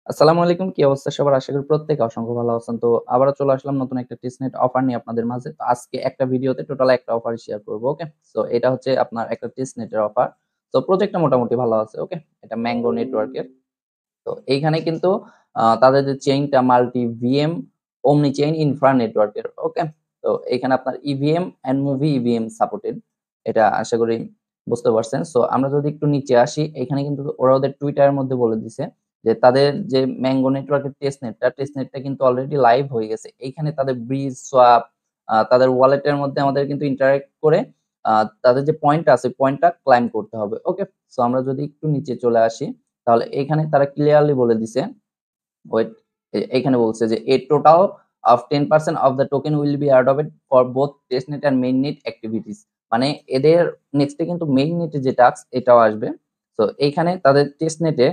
আসসালামু আলাইকুম। কি অবস্থা সবার? আশা করি প্রত্যেকে অসংখ্য ভালো আছেন। তো আবারও চলে আসলাম নতুন একটা টেস্টনেট অফার নিয়ে আপনাদের মাঝে। তো আজকে একটা ভিডিওতে টোটাল একটা অফার শেয়ার করব। ওকে? সো এটা হচ্ছে আপনার একটা টেস্টনেটের অফার। তো প্রজেক্টটা মোটামুটি ভালো আছে। ওকে? এটা ম্যাঙ্গো নেটওয়ার্কের। তো এইখানে কিন্তু তাদের যে চেইনটা মাল্টি ভিএম ওমনি চেইন ইনফ্রা নেটওয়ার্কের। ওকে? তো এইখানে আপনার EVM and movie EVM supported. এটা আশা করি বুঝতে পারছেন। সো আমরা যদি একটু নিচে আসি, এখানে কিন্তু ওরা ওদের টুইটারের মধ্যে বলে দিছে যে তাদের যে ম্যাঙ্গো নেটওয়ার্কের টেস্টনেটটা কিন্তু অলরেডি লাইভ হয়ে গেছে। এইখানে তাদের ব্রিজ, সোয়াপ তাদের ওয়ালেটের মধ্যে আমাদের কিন্তু ইন্টারেক্ট করে আ তাদের যে পয়েন্টটা আছে, পয়েন্টটা ক্লাইম করতে হবে। ওকে? সো আমরা যদি একটু নিচে চলে আসি, তাহলে এখানে তারা ক্লিয়ারলি বলে দিছে, ওয়েট, এইখানে বলছে যে a total of 10% of the token will be allotted for both testnet and mainnet activities। মানে এদের নেক্সট এ কিন্তু মেইননেট এর যে টাস্ক এটাও আসবে। তো এইখানে তাদের টেস্টনেটে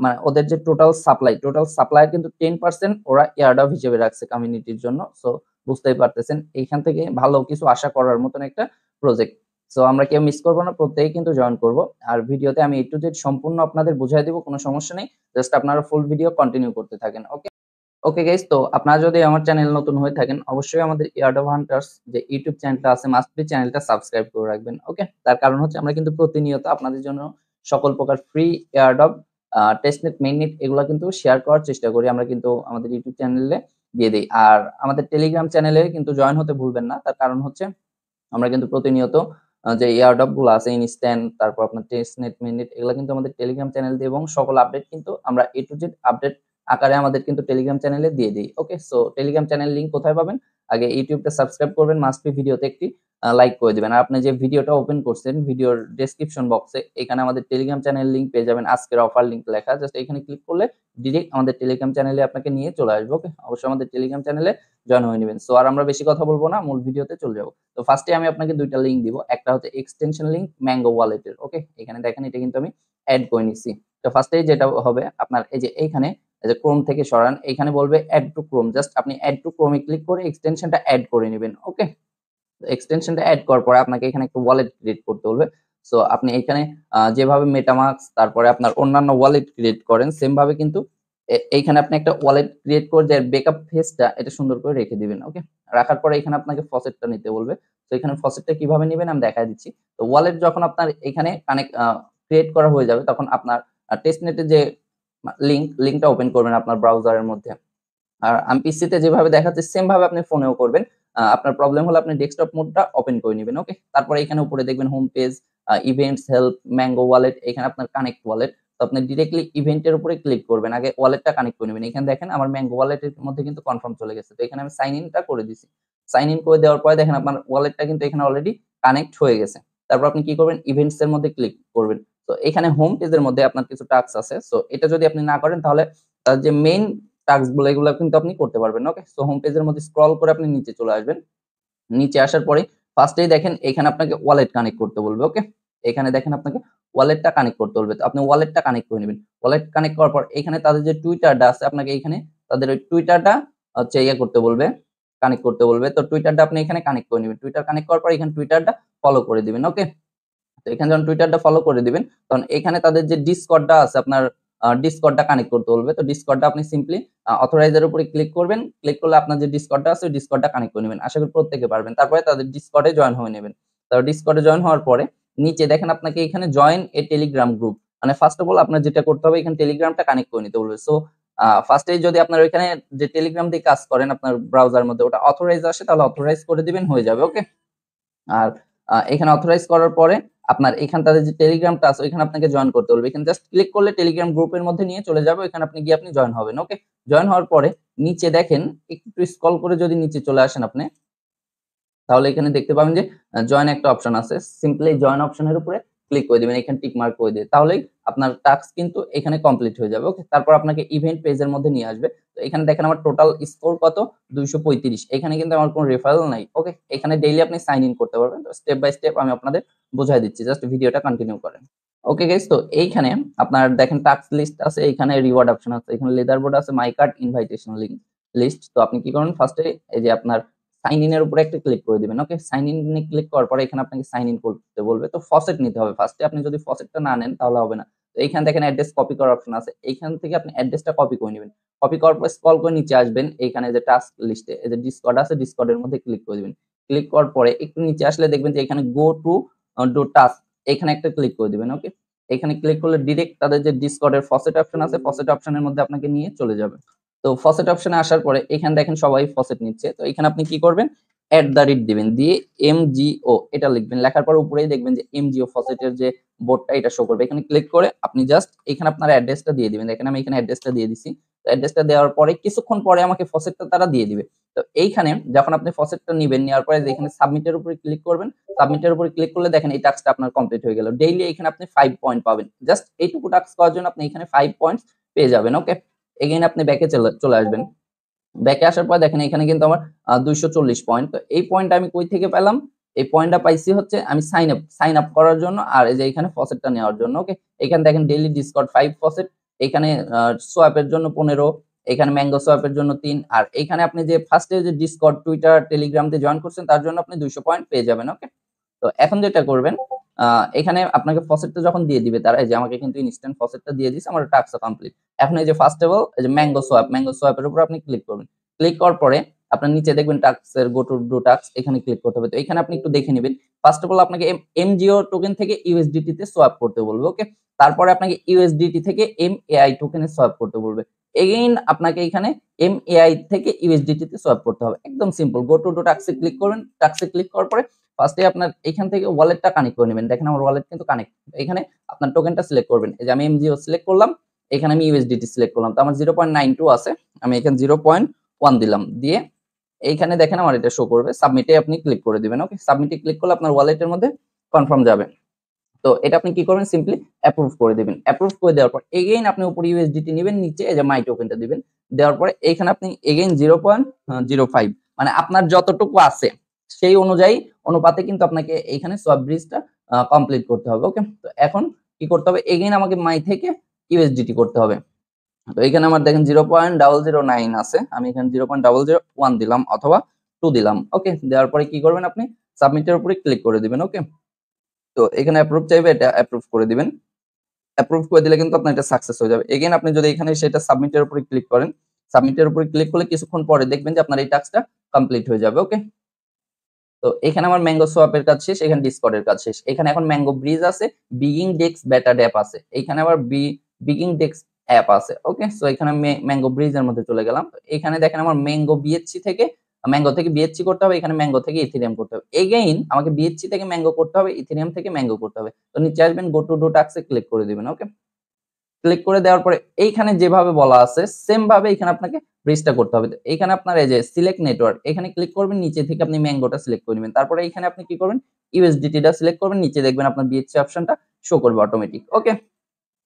মানে ওদের যে টোটাল সাপ্লাই কিন্তু 10% ওরা এয়ারড্রপ হিসেবে রাখছে কমিউনিটির জন্য। সো বুঝতেই পারতেছেন এইখান থেকে ভালো কিছু আশা করার মতন একটা প্রজেক্ট। সো আমরা কেউ মিস করব না, প্রত্যেকেই কিন্তু জয়েন করব। আর ভিডিওতে আমি A to Z সম্পূর্ণ আপনাদের বুঝায় দিব, কোনো সমস্যা নেই। জাস্ট আপনারা ফুল ভিডিও কন্টিনিউ করতে থাকেন। ওকে? ওকে গাইস, তো আপনারা যদি আমার চ্যানেল নতুন হয়ে থাকেন, অবশ্যই আমাদের ইয়ার্ড অফ হান্টার্স যে ইউটিউব চ্যানেলটা আছে, মাস্ট বি চ্যানেলটা সাবস্ক্রাইব করে রাখবেন। ওকে? তার কারণ হচ্ছে আমরা কিন্তু প্রতিনিয়ত আপনাদের জন্য সকল প্রকার free yard of testnet, mainnet এগুলা কিন্তু শেয়ার করার চেষ্টা করি। আমরা কিন্তু আমাদের ইউটিউব চ্যানেলে দিয়ে দেই। আর আমাদের টেলিগ্রাম চ্যানেলে কিন্তু জয়েন হতে ভুলবেন না। তার কারণ হচ্ছে আমরা কিন্তু প্রতিনিয়ত যে এয়ারড্রপ গুলো আছে ইনস্ট্যান্ট, তারপর আপনার টেস্টনেট, মিনিট এগুলা কিন্তু আমাদের টেলিগ্রাম চ্যানেল দিয়ে, এবং সকল আপডেট কিন্তু আমরা A to Z আপডেট আকারে আমাদের কিন্তু টেলিগ্রাম চ্যানেলে দিয়ে দেই। ওকে? সো টেলিগ্রাম চ্যানেল লিংক কোথায় পাবেন? আগে ইউটিউবটা সাবস্ক্রাইব করবেন, মাস্ট বি ভিডিওতে একটি লাইক করে দিবেন। আর আপনি যে ভিডিওটা ওপেন করছেন, ভিডিওর ডেসক্রিপশন বক্সে এখানে আমাদের টেলিগ্রাম চ্যানেল লিংক পেয়ে যাবেন। আজকের অফার লিংক লেখা। জাস্ট এখানে ক্লিক করলে ডিরেক্ট আমাদের টেলিগ্রাম চ্যানেলে আপনাকে নিয়ে চলে আসবে। ওকে? অবশ্যই আমাদের টেলিগ্রাম চ্যানেলে জয়েন হয়ে নিবেন। সো আর আমরা বেশি কথা বলব না, মূল ভিডিওতে চলে যাব। তো ফার্স্টে আমি আপনাকে ২ টা লিংক দিব। একটা হচ্ছে এক্সটেনশন লিংক ম্যাঙ্গো ওয়ালেটের। ওকে? এখানে দেখেন এটা কিন্তু আমি এড করে নিছি। তো ফার্স্টেই যেটা হবে আপনার এই যে এইখানে এই যে ক্রোম থেকে সরান, এখানে বলবে এড টু ক্রোম। জাস্ট আপনি এড টু ক্রোম এ ক্লিক করে এক্সটেনশনটা এড করে নিবেন। ওকে? এক্সটেনশনটা এড করার পরে আপনাকে এখানে একটা ওয়ালেট ক্রিয়েট করতে বলবে। সো আপনি এখানে যেভাবে মেটামাস্ক তারপরে আপনার অন্যান্য ওয়ালেট ক্রিয়েট করেন সেম ভাবে কিন্তু এইখানে আপনি একটা ওয়ালেট ক্রিয়েট করে যে ব্যাকআপ ফেজটা এটা সুন্দর করে রেখে দিবেন। ওকে? রাখার পরে এখানে আপনাকে ফসেটটা নিতে বলবে। তো এখানে ফসেটটা কিভাবে নিবেন আমি দেখায় দিচ্ছি। তো ওয়ালেট যখন আপনার এখানে কানেক্ট ক্রিয়েট করা হয়ে যাবে, তখন আপনার টেস্টনেটের যে লিংকটা ওপেন করবেন আপনার ব্রাউজারের মধ্যে। আর আমি পিসিতে যেভাবে দেখাচ্ছি সেম ভাবে আপনি ফোনেও করবেন। আপনার প্রবলেম হলে আপনি ডেস্কটপ মোডটা ওপেন করে নিবেন। ওকে? তারপরে এখানে উপরে দেখবেন home page, events, help, mango wallet, এখানে আপনার কানেক্ট ওয়ালেট। তো আপনি ডিরেক্টলি ইভেন্টের উপরে ক্লিক করবেন। আগে ওয়ালেটটা কানেক্ট করে নিবেন। এখানে দেখেন আমার ম্যাঙ্গো ওয়ালেটের মধ্যে কিন্তু কনফার্ম চলে গেছে। তো এখানে আমি সাইন ইনটা করে দিছি। সাইন ইন করে দেওয়ার পরে দেখেন আপনার ওয়ালেটটা কিন্তু এখানে অলরেডি কানেক্ট হয়ে গেছে। তারপর আপনি কি করবেন? ইভেন্টস এর মধ্যে ক্লিক করবেন। তো এখানে হোম পেজের মধ্যে আপনার কিছু টাস্ক আছে। সো এটা যদি আপনি না করেন তাহলে যে মেইন টাস্ক গুলো এগুলা কিন্তু আপনি করতে পারবেন। ওকে? সো হোম পেজের মধ্যে স্ক্রল করে আপনি নিচে চলে আসবেন। নিচে আসার পরে ফার্স্টেই দেখেন এখানে আপনাকে ওয়ালেট কানেক্ট করতে বলবে। ওকে? এখানে দেখেন আপনাকে ওয়ালেটটা কানেক্ট করতে বলবে। তো আপনি ওয়ালেটটা কানেক্ট করে নিবেন। ওয়ালেট কানেক্ট করার পর এখানে তাদের যে টুইটারটা আছে আপনাকে এখানে তাদের ওই টুইটারটা হচ্ছে করতে বলবে, কানেক্ট করতে বলবে। তো টুইটারটা আপনি এখানে কানেক্ট করে নিবেন। টুইটার কানেক্ট করার পর এখানে টুইটারটা ফলো করে দিবেন। ওকে? তো এখানে যখন টুইটারটা ফলো করে দিবেন, তখন এখানে তাদের যে ডিসকর্ডটা আছে আপনার ডিসকর্ডটা কানেক্ট করতে বলবে। তো ডিসকর্ডটা আপনি সিম্পলি অথরাইজ এর উপরে ক্লিক করবেন। ক্লিক করলে আপনার যে ডিসকর্ডটা আছে ওই ডিসকর্ডটা কানেক্ট করে নিবেন। আশা করি প্রত্যেকে পারবেন। তারপরে তাদের ডিসকর্ডে জয়েন হয়ে নিবেন। তো ডিসকর্ডে জয়েন হওয়ার পরে নিচে দেখেন আপনাকে এখানে জয়েন এ টেলিগ্রাম গ্রুপ। মানে ফার্স্ট অফ অল আপনার যেটা করতে হবে এখানে টেলিগ্রামটা কানেক্ট করে নিতে বলবে। সো ফার্স্টেই যদি আপনার ওইখানে যে টেলিগ্রাম দিয়ে কাজ করেন আপনার ব্রাউজার মধ্যে ওটা অথরাইজ আসে তাহলে অথরাইজ করে দিবেন, হয়ে যাবে। ওকে? আর এখানে অথরাইজ করার পরে আপনার এখানে তাদের যে টেলিগ্রামটা আছে ওইখানে আপনাকে জয়েন করতে বলবে। এখানে জাস্ট ক্লিক করলে টেলিগ্রাম গ্রুপের মধ্যে নিয়ে চলে যাবে। ওইখানে আপনি গিয়ে আপনি জয়েন হবেন। ওকে? জয়েন হওয়ার পরে নিচে দেখেন একটু স্ক্রল করে যদি নিচে চলে আসেন আপনি, তাহলে এখানে দেখতে পাবেন যে জয়েন একটা অপশন আছে। সিম্পলি জয়েন অপশনের উপরে ক্লিক করে দিবেন। এখানে টিক মার্ক করে দিয়ে। তাহলেই আপনার টাস্ক কিন্তু এখানে কমপ্লিট হয়ে যাবে। ওকে? তারপর আপনাকে ইভেন্ট পেজের মধ্যে নিয়ে আসবে। তো এখানে দেখেন আমার টোটাল স্কোর কত? ২৩৫। এখানে কিন্তু আমার কোনো রেফারেল নাই। ওকে? এখানে ডেইলি আপনি সাইন ইন করতে পারবেন। তো স্টেপ বাই স্টেপ আমি আপনাদের বুঝায় দিচ্ছি। জাস্ট ভিডিওটা কন্টিনিউ করেন। ওকে গাইস, তো এইখানে আপনার দেখেন টাস্ক লিস্ট আছে, এখানে রিওয়ার্ড অপশন আছে, এখানে লেদার বোর্ড আছে, মাই কার্ড, ইনভাইটেশন লিস্ট। তো আপনি কি করুন ফার্স্টে এই যে আপনার সাইন ইন এর উপরে একটা ক্লিক করে দিবেন। ওকে? সাইন ইন এ ক্লিক করার পরে এখানে আপনাকে সাইন ইন করতে বলবে। তো ফসেট নিতে হবে ফার্স্টে। আপনি যদি ফসেটটা না নেন তাহলে হবে না। তো এইখানে দেখেন অ্যাড্রেস কপি করার অপশন আছে, এইখান থেকে আপনি অ্যাড্রেসটা কপি করে নেবেন। কপি করার পর স্ক্রল করে নিচে আসবেন, এইখানে যে টাস্ক লিস্টে এই যে ডিসকর্ড আছে, ডিসকর্ডের মধ্যে ক্লিক করে দিবেন। ক্লিক করার পরে একটু নিচে আসলে দেখবেন যে এখানে গো টু টাস্ক, এখানে একটা ক্লিক করে দিবেন। ওকে, এখানে ক্লিক করলে ডিরেক্ট তাদের যে ডিসকর্ডের ফসেট অপশন আছে, ফসেট অপশনের মধ্যে আপনাকে নিয়ে চলে যাবে। তো ফসেট অপশনে আসার পরে এখানে দেখেন সবাই ফসেট নিচ্ছে, তো এখানে আপনি কি করবেন, @ দিবেন, দিয়ে MGO এটা লিখবেন। লেখার পর উপরেই দেখবেন যে MGO ফসেটের যে বোর্ডটা এটা শো করবে। এখানে ক্লিক করে আপনি জাস্ট এখানে আপনার অ্যাড্রেসটা দিয়ে দিবেন। দেখেন আমি এখানে অ্যাড্রেসটা দিয়ে দিছি। তো অ্যাড্রেসটা দেওয়ার পরে কিছুক্ষণ পরে আমাকে ফসেটটা তারা দিয়ে দিবে। তো এইখানে যখন আপনি ফসেটটা নিবেন, নেওয়ার পরে এখানে সাবমিটের উপরে ক্লিক করবেন। সাবমিটের উপরে ক্লিক করলে দেখেন এই টাস্কটা আপনার কমপ্লিট হয়ে গেল। ডেইলি এখানে আপনি 5 পয়েন্ট পাবেন। জাস্ট এইটুকু টাস্ক করার জন্য আপনি এখানে 5 পয়েন্টস পেয়ে যাবেন। ওকে, এগেইন আপনি ব্যাকে চলে আসবেন। ব্যাকে আসার পর দেখেন এখানে কিন্তু আমার 240 পয়েন্ট। তো এই পয়েন্টটা আমি কই থেকে পেলাম? এই পয়েন্টটা পাইছি হচ্ছে আমি সাইন আপ করার জন্য, আর এই যে এখানে ফসেটটা নেওয়ার জন্য। ওকে, এখানে দেখেন ডেইলি ডিসকর্ড 5 ফসেট, এখানে সোয়াপের জন্য 15, এখানে ম্যাঙ্গো সোয়াপের জন্য 3, আর এখানে আপনি যে ফার্স্টে যে ডিসকর্ড, টুইটার, টেলিগ্রাম তে জয়েন করছেন তার জন্য আপনি 200 পয়েন্ট পেয়ে যাবেন। ওকে, তো এখন যেটা করবেন, এখানে আপনাকে ফসেটটা যখন দিয়ে দিবে তারা, এই যে আমাকে কিন্তু ইনস্ট্যান্ট ফসেটটা দিয়ে দিয়েছে, আমার টাস্কটা কমপ্লিট। এখন এই যে ফার্স্ট অফ অল এই যে ম্যাঙ্গো সোয়াপের উপর আপনি ক্লিক করবেন। ক্লিক করার পরে আপনার নিচে দেখবেন টাস্কের গো টু ডু টাস্ক, এখানে ক্লিক করতে হবে। তো এখানে আপনি একটু দেখে নেবেন। ফার্স্ট অফ অল আপনাকে MGO টোকেন থেকে USDT তে সোয়াপ করতে বলবে। ওকে, তারপরে আপনাকে USDT থেকে MAI টোকেনে সোয়াপ করতে বলবে। এগেইন আপনাকে এখানে MAI থেকে USDT তে সোয়াপ করতে হবে। একদম সিম্পল। গো টু ডু টাস্কে ক্লিক করবেন। টাস্কে ক্লিক করার পরে ফার্স্টে আপনার এখান থেকে ওয়ালেটটা কানেক্ট করে নেবেন। দেখেন আমার ওয়ালেট কিন্তু কানেক্ট। এখানে আপনার টোকেনটা সিলেক্ট করবেন। এই যে আমি MGO সিলেক্ট করলাম, এখানে আমি USDT সিলেক্ট করলাম। তো আমার 0.92 আছে, আমি এখানে 0.1 দিলাম। দিয়ে এইখানে দেখেন আমার এটা শো করবে। সাবমিটে আপনি ক্লিক করে দিবেন। ওকে, সাবমিটে ক্লিক করলে আপনার ওয়ালেটের মধ্যে কনফার্ম যাবে। তো এটা আপনি কি করবেন, সিম্পলি অ্যাপ্রুভ করে দিবেন। অ্যাপ্রুভ করে দেওয়ার পর এগেইন আপনি উপরে USDT নেবেন, নিচে এই যে মাই টোকেনটা দিবেন। দেওয়ার পরে এখানে আপনি এগেইন 0.05, মানে আপনার যতটুকু আছে সেই অনুযায়ী অনুপাতে কিন্তু আপনাকে এইখানে সোয়াপ ব্রিজটা কমপ্লিট করতে হবে। ওকে, তো এখন কি করতে হবে, এগেইন আমাকে মাই থেকে USDT করতে হবে। তো এখানে আমার দেখেন 0.009 আছে, আমি এখানে 0.001 দিলাম অথবা 2 দিলাম। ওকে, দেওয়ার পরে কি করবেন, আপনি সাবমিটের উপরে ক্লিক করে দিবেন। ওকে, তো এখানে অ্যাপ্রুভ চাইবে, এটা অ্যাপ্রুভ করে দিবেন। অ্যাপ্রুভ করে দিলে কিন্তু আপনার এটা সাকসেস হয়ে যাবে। এগেইন আপনি যদি এখানে সেটা সাবমিটের উপরে ক্লিক করেন, সাবমিটের উপরে ক্লিক করলে কিছুক্ষণ পরে দেখবেন যে আপনার এই টাস্কটা কমপ্লিট হয়ে যাবে। ওকে, তো এখানে আমার ম্যাঙ্গো সোয়াপের কাজ শেষ, এখানে ডিসকর্ডের কাজ শেষ। এখানে এখন ম্যাঙ্গো ব্রিজ আছে, বিগিং ডেক্স বেটা অ্যাপ আছে, এখানে আবার বিগিং ডেক্স অ্যাপ আছে। ওকে, সো এখানে ম্যাঙ্গো ব্রিজের মধ্যে চলে গেলাম। এখানে দেখেন আমার ম্যাঙ্গো থেকে বিএচসি করতে হবে, এখানে ম্যাঙ্গো থেকে ইথেরিয়াম করতে হবে। এগেইন আমাকে বিএচসি থেকে ম্যাঙ্গো করতে হবে, ইথেরিয়াম থেকে ম্যাঙ্গো করতে হবে। তো নিচে আসবেন, গো টু ডু টাস্কে ক্লিক করে দিবেন। ওকে, ক্লিক করে দেওয়ার পরে এইখানে যেভাবে বলা আছে সেম ভাবে এখানে আপনাকে ব্রিজটা করতে হবে। এইখানে আপনার এই যে সিলেক্ট নেটওয়ার্ক, এখানে ক্লিক করবেন, নিচে থেকে আপনি ম্যাঙ্গোটা সিলেক্ট করে নেবেন। তারপরে এখানে আপনি কি করবেন, USDT টা সিলেক্ট করবেন, নিচে দেখবেন আপনার বিএচসি অপশনটা শো করবে অটোমেটিক। ওকে,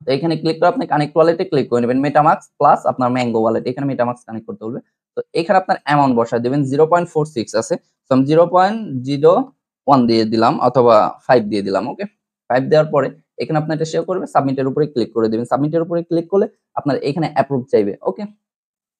তো এখানে ক্লিক করে আপনি কানেক্ট ওয়ালেটে ক্লিক করে নেবেন, মেটামাস্ক প্লাস আপনার ম্যাঙ্গো ওয়ালেট, এখানে মেটামাস্ক কানেক্ট করতে হবে। তো এখানে আপনার অ্যামাউন্ট বসায় দিবেন, 0.46 আছে, তো আমি 0.01 দিয়ে দিলাম অথবা 5 দিয়ে দিলাম। ওকে, 5 দেওয়ার পরে এখানে আপনার এটা শেয়ার করবে, সাবমিটের উপরে ক্লিক করে দিবেন। সাবমিটের উপরে ক্লিক করলে আপনার এখানে অ্যাপ্রুভ চাইবে। ওকে,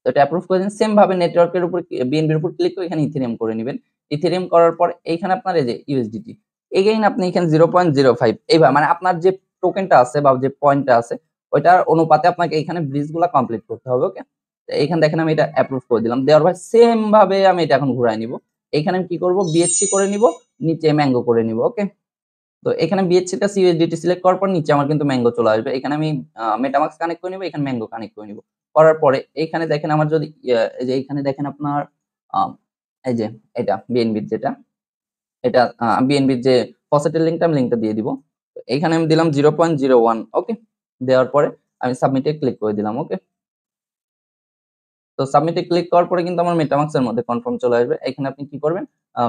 তো এটা অ্যাপ্রুভ করে দিন। সেম ভাবে নেটওয়ার্কের উপর বিএনবির উপর ক্লিক করে এখানে ইথেরিয়াম করে নেবেন। ইথেরিয়াম করার পর এইখানে আপনার এই যে USDT, এগেইন আপনি এখানে 0.05 এইভাবে, মানে আপনার যে টোকেনটা আছে বা যে পয়েন্টটা আছে ওইটার অনুপাতে আপনাকে এখানে ব্রিজগুলা কমপ্লিট করতে হবে। ওকে, তো এইখানে দেখেন আমি এটা অ্যাপ্রুভ করে দিলাম। দেওয়ার পর সেম ভাবে আমি এটা এখন ঘুরায় নিব। এখানে আমি কি করব, বিএচসি করে নিব, নিচে ম্যাঙ্গো করে নিব। ওকে, তো এখানে বিএচসি টা USDT সিলেক্ট করার পর নিচে আমার কিন্তু ম্যাঙ্গো চলে আসবে। এখানে আমি মেটামাস্ক কানেক্ট করে নিব, এখানে ম্যাঙ্গো কানেক্ট করে নিব। করার পরে এখানে দেখেন আমার যদি এই যে এখানে দেখেন আপনার এই যে এটা বিএনবির যেটা, এটা বিএনবির যে ফসেটের লিংকটা, আমি লিংকটা দিয়ে দিব। তো এখানে আমি দিলাম 0.01। ওকে, দেওয়ার পরে আমি সাবমিটে ক্লিক করে দিলাম। ওকে, তো সাবমিটে ক্লিক করার পরে কিন্তু আমার মেটামাস্কের মধ্যে কনফার্ম চলে আসবে। এখানে আপনি কি করবেন,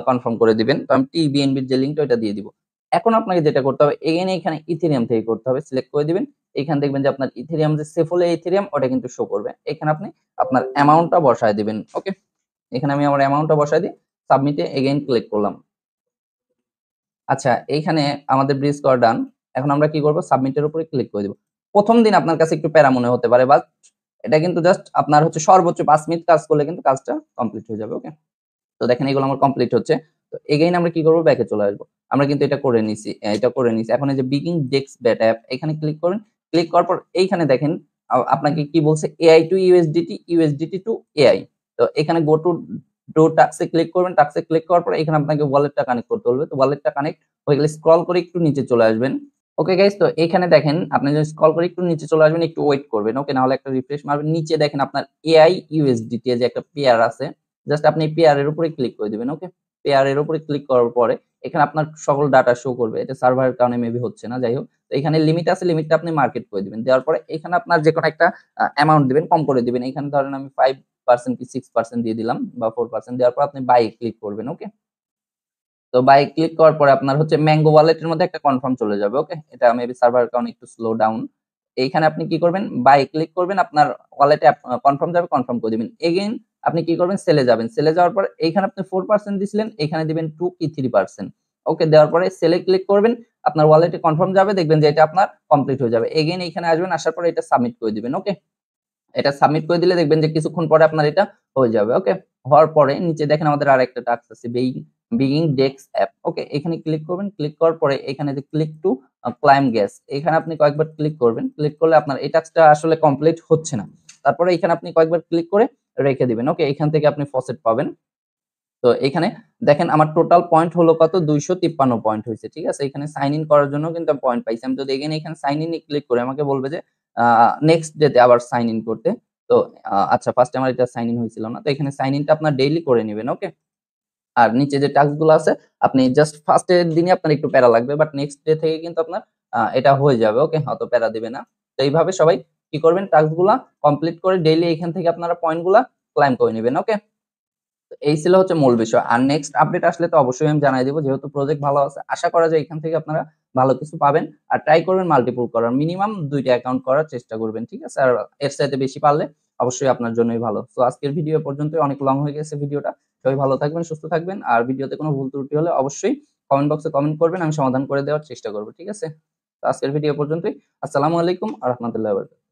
কনফার্ম করে দিবেন। তো আমি বিএনবির যে লিংকটা ওটা দিয়ে দিব। এখন আপনাকে যেটা করতে হবে, এগেইন এখানে ইথেরিয়াম থেকে করতে হবে, সিলেক্ট করে দিবেন। এখানে দেখবেন যে আপনার ইথেরিয়াম যে সেফ হলে ইথেরিয়াম ওটা কিন্তু শো করবে। এখানে আপনি আপনার অ্যামাউন্টটা বসায় দিবেন। ওকে, এখানে আমি আমার অ্যামাউন্টটা বসায় দিই, সাবমিটে এগেইন ক্লিক করলাম। আচ্ছা, এইখানে আমাদের ব্রিজ করা ডান। এখন আমরা কি করব, সাবমিটের উপরে ক্লিক করে দিব। প্রথম দিন আপনার কাছে একটু প্যারা মনে হতে পারে, বাট এটা কিন্তু জাস্ট আপনার হচ্ছে সর্বোচ্চ 5 মিনিট কাজ করলে কিন্তু কাজটা কমপ্লিট হয়ে যাবে। ওকে, তো দেখেন এগুলো আমার কমপ্লিট হচ্ছে। তো এগেইন আমরা কি করব, ব্যাকে চলে আসবো। আমরা কিন্তু এটা করে নিছি, এখন এই যে বিগিং ডেস্ক বেটা অ্যাপ, এখানে ক্লিক করবেন। ক্লিক করার পর এইখানে দেখেন আপনাকে কি বলছে AI to USDT, USDT to AI. তো এখানে গো টু টাস্ক এ ক্লিক করবেন। টাস্ক এ ক্লিক করার পরে এখানে আপনাকে ওয়ালেটটা কানেক্ট করতে বলবে। তো ওয়ালেটটা কানেক্ট হয়ে গেলে স্ক্রল করে একটু নিচে চলে আসবেন। ওকে গাইস, তো এখানে দেখেন আপনি যদি স্ক্রল করে একটু নিচে চলে আসবেন, একটু ওয়েট করবেন। ওকে, না হলে একটা রিফ্রেশ মারবেন। নিচে দেখেন আপনার এআই ইউএসডিটি যে একটা পেয়ার আছে। জাস্ট আপনি পেয়ার এর উপরে ক্লিক করে দিবেন। ওকে, পেয়ার এর উপরে ক্লিক করার পরে এখানে আপনার সকল ডাটা শো করবে। এটা সার্ভারের কারণে মেবি হচ্ছে না, যাই হোক। তো এখানে লিমিট আছে, লিমিটটা আপনি মার্কেট করে দিবেন। দেওয়ার পরে এখানে আপনার যেকোনো একটা অ্যামাউন্ট দিবেন, কম করে দিবেন। এখানে ধরেন আমি 5% কি 6% দিয়ে দিলাম বা 4% দেওয়ার পর আপনি বাই ক্লিক করবেন। ওকে, তো বাই ক্লিক করার পরে আপনার হচ্ছে ম্যাঙ্গো ওয়ালেটের মধ্যে একটা কনফার্ম চলে যাবে। ওকে, এটা মেবি সার্ভারের কারণে একটু স্লো ডাউন। এইখানে আপনি কি করবেন, বাই ক্লিক করবেন, আপনার ওয়ালেটে কনফার্ম যাবে, কনফার্ম করে দিবেন। এগেইন আপনি কি করবেন, সেলে যাবেন। সেলে যাওয়ার পর এইখানে আপনি 4% দিছিলেন, এখানে দিবেন 2 কি 3%। ওকে, দেওয়ার পরে সেলে ক্লিক করবেন, আপনার ওয়ালেটে কনফার্ম যাবে, দেখবেন যে এটা আপনার কমপ্লিট হয়ে যাবে। এগেইন এখানে আসবেন, আসার পরে এটা সাবমিট করে দিবেন। ওকে, এটা সাবমিট করে দিলে দেখবেন যে কিছুক্ষণ পরে আপনার এটা হয়ে যাবে। ওকে, হওয়ার পরে নিচে দেখেন আমাদের আরেকটা টাস্ক আছে, বিগিং ডেস্ক অ্যাপ। ওকে, এখানে ক্লিক করবেন। ক্লিক করার পরে এখানে যে ক্লিক টু ক্লাইম গ্যাস, এখানে আপনি কয়েকবার ক্লিক করবেন। ক্লিক করলে আপনার এই টাস্কটা আসলে কমপ্লিট হচ্ছে না। তারপরে এখানে আপনি কয়েকবার ক্লিক করে রেখে দিবেন। ওকে, এখান থেকে আপনি ফসেট পাবেন। তো এখানে দেখেন আমার টোটাল পয়েন্ট হলো কত, 253 পয়েন্ট হয়েছে। ঠিক আছে, এখানে সাইন ইন করার জন্য কিন্তু আমি পয়েন্ট পাইছি। আমি যদি এখানে সাইন ইন এ ক্লিক করে আমাকে বলবে যে নেক্সট ডে তে আবার সাইন ইন করতে। তো আচ্ছা, ফার্স্ট আমার এটা সাইন ইন হয়েছিল না। তো এখানে সাইন ইনটা আপনার ডেইলি করে নেবেন। ওকে, আর নিচে যে টাস্ক গুলো আছে আপনি জাস্ট ফার্স্ট এর দিনই আপনার একটু প্যারা লাগবে, বাট নেক্সট ডে থেকে কিন্তু আপনার এটা হয়ে যাবে। ওকে, অত প্যারা দিবে না। তো এইভাবে সবাই কি করবেন, টাস্ক গুলা কমপ্লিট করে ডেইলি এখান থেকে আপনারা পয়েন্ট গুলা ক্লাইম করে নেবেন। ওকে, এই ছিল হচ্ছে মূল বিষয়। আর নেক্সট আপডেট আসলে তো অবশ্যই আমি জানাই দিব, যেহেতু প্রজেক্ট ভালো আছে। আশা করা যায় এখান থেকে আপনারা ভালো কিছু পাবেন। আর ট্রাই করবেন মাল্টিপল করার, মিনিমাম ২ টা অ্যাকাউন্ট করার চেষ্টা করবেন। ঠিক আছে? আর এর চাইতে বেশি পারলে অবশ্যই আপনার জন্যই ভালো। সো আজকের ভিডিও এ পর্যন্তই, অনেক লং হয়ে গেছে ভিডিওটা। সবাই ভালো থাকবেন, সুস্থ থাকবেন। আর ভিডিওতে কোনো ভুল ত্রুটি হলে অবশ্যই কমেন্ট বক্সে কমেন্ট করবেন, আমি সমাধান করে দেওয়ার চেষ্টা করব। ঠিক আছে? তো আজকের ভিডিও এ পর্যন্তই। আসসালামু আলাইকুম ওয়া রাহমাতুল্লাহি ওয়া বারাকাতুহু।